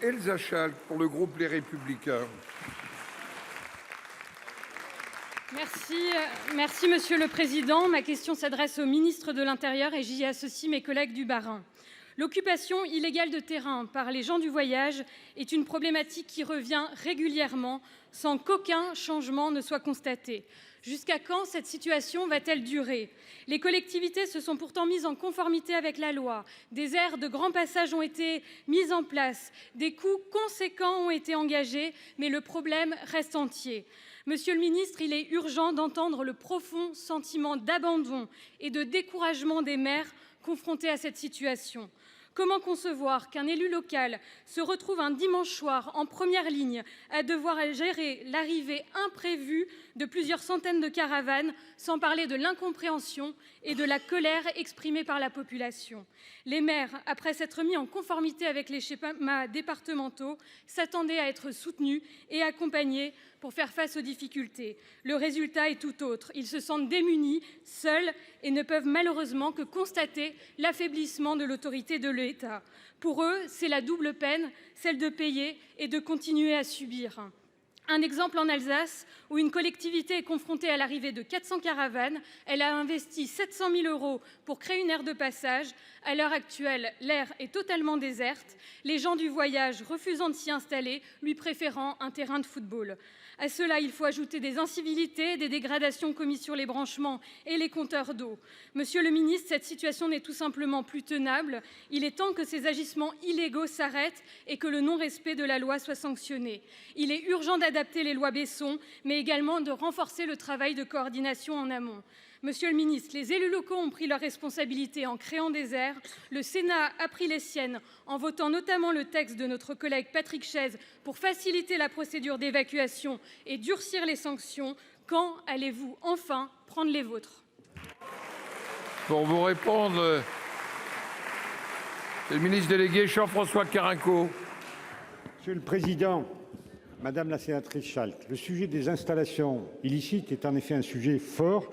Elsa Schalck pour le groupe Les Républicains. Merci Monsieur le Président. Ma question s'adresse au ministre de l'Intérieur et j'y associe mes collègues du Bas-Rhin. L'occupation illégale de terrain par les gens du voyage est une problématique qui revient régulièrement sans qu'aucun changement ne soit constaté. Jusqu'à quand cette situation va-t-elle durer? Les collectivités se sont pourtant mises en conformité avec la loi. Des aires de grand passage ont été mises en place. Des coûts conséquents ont été engagés, mais le problème reste entier. Monsieur le ministre, il est urgent d'entendre le profond sentiment d'abandon et de découragement des maires confrontés à cette situation. Comment concevoir qu'un élu local se retrouve un dimanche soir en première ligne à devoir gérer l'arrivée imprévue de plusieurs centaines de caravanes, sans parler de l'incompréhension et de la colère exprimée par la population? Les maires, après s'être mis en conformité avec les schémas départementaux, s'attendaient à être soutenus et accompagnés pour faire face aux difficultés. Le résultat est tout autre. Ils se sentent démunis, seuls et ne peuvent malheureusement que constater l'affaiblissement de l'autorité de l'État. Pour eux, c'est la double peine, celle de payer et de continuer à subir. Un exemple en Alsace, où une collectivité est confrontée à l'arrivée de 400 caravanes. Elle a investi 700 000 € pour créer une aire de passage. À l'heure actuelle, l'aire est totalement déserte, les gens du voyage refusant de s'y installer, lui préférant un terrain de football. À cela, il faut ajouter des incivilités, des dégradations commises sur les branchements et les compteurs d'eau. Monsieur le ministre, cette situation n'est tout simplement plus tenable. Il est temps que ces agissements illégaux s'arrêtent et que le non-respect de la loi soit sanctionné. Il est urgent d'adapter les lois Besson, mais également de renforcer le travail de coordination en amont. Monsieur le ministre, les élus locaux ont pris leurs responsabilités en créant des aires. Le Sénat a pris les siennes en votant notamment le texte de notre collègue Patrick Chaize pour faciliter la procédure d'évacuation et durcir les sanctions. Quand allez-vous enfin prendre les vôtres? Pour vous répondre, le ministre délégué Jean-François Carenco. Monsieur le Président, Madame la sénatrice Schalck, le sujet des installations illicites est en effet un sujet fort.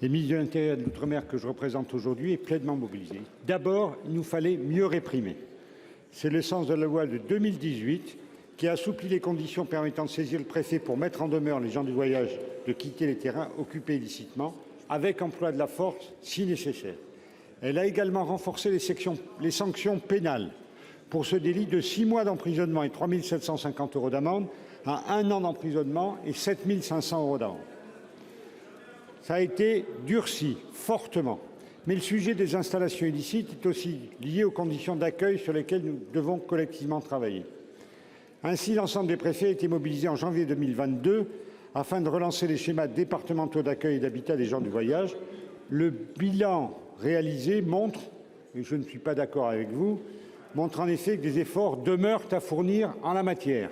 Le ministre de l'Intérieur et de l'Outre-mer que je représente aujourd'hui est pleinement mobilisé. D'abord, il nous fallait mieux réprimer. C'est le sens de la loi de 2018 qui assouplit les conditions permettant de saisir le préfet pour mettre en demeure les gens du voyage de quitter les terrains occupés illicitement, avec emploi de la force si nécessaire. Elle a également renforcé les sanctions pénales pour ce délit de 6 mois d'emprisonnement et 3 750 € d'amende à 1 an d'emprisonnement et 7 500 € d'amende. Ça a été durci fortement. Mais le sujet des installations illicites est aussi lié aux conditions d'accueil sur lesquelles nous devons collectivement travailler. Ainsi, l'ensemble des préfets a été mobilisé en janvier 2022 afin de relancer les schémas départementaux d'accueil et d'habitat des gens du voyage. Le bilan réalisé montre, et je ne suis pas d'accord avec vous, montre en effet que des efforts demeurent à fournir en la matière.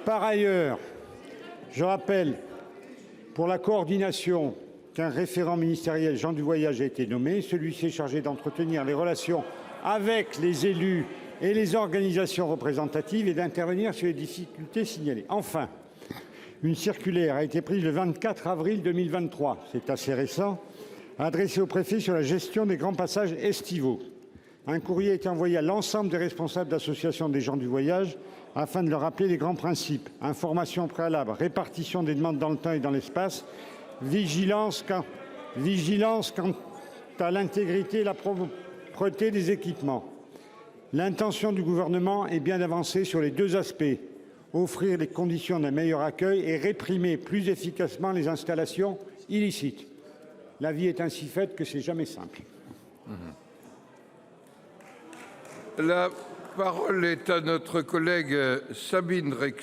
Par ailleurs, je rappelle pour la coordination qu'un référent ministériel gens du voyage a été nommé. Celui-ci est chargé d'entretenir les relations avec les élus et les organisations représentatives et d'intervenir sur les difficultés signalées. Enfin, une circulaire a été prise le 24 avril 2023, c'est assez récent, adressée au préfet sur la gestion des grands passages estivaux. Un courrier a été envoyé à l'ensemble des responsables d'associations des gens du voyage afin de leur rappeler les grands principes. Information préalable, répartition des demandes dans le temps et dans l'espace, vigilance quant à l'intégrité et la propreté des équipements. L'intention du gouvernement est bien d'avancer sur les deux aspects, offrir les conditions d'un meilleur accueil et réprimer plus efficacement les installations illicites. La vie est ainsi faite que c'est jamais simple. La parole est à notre collègue Sabine Rexel.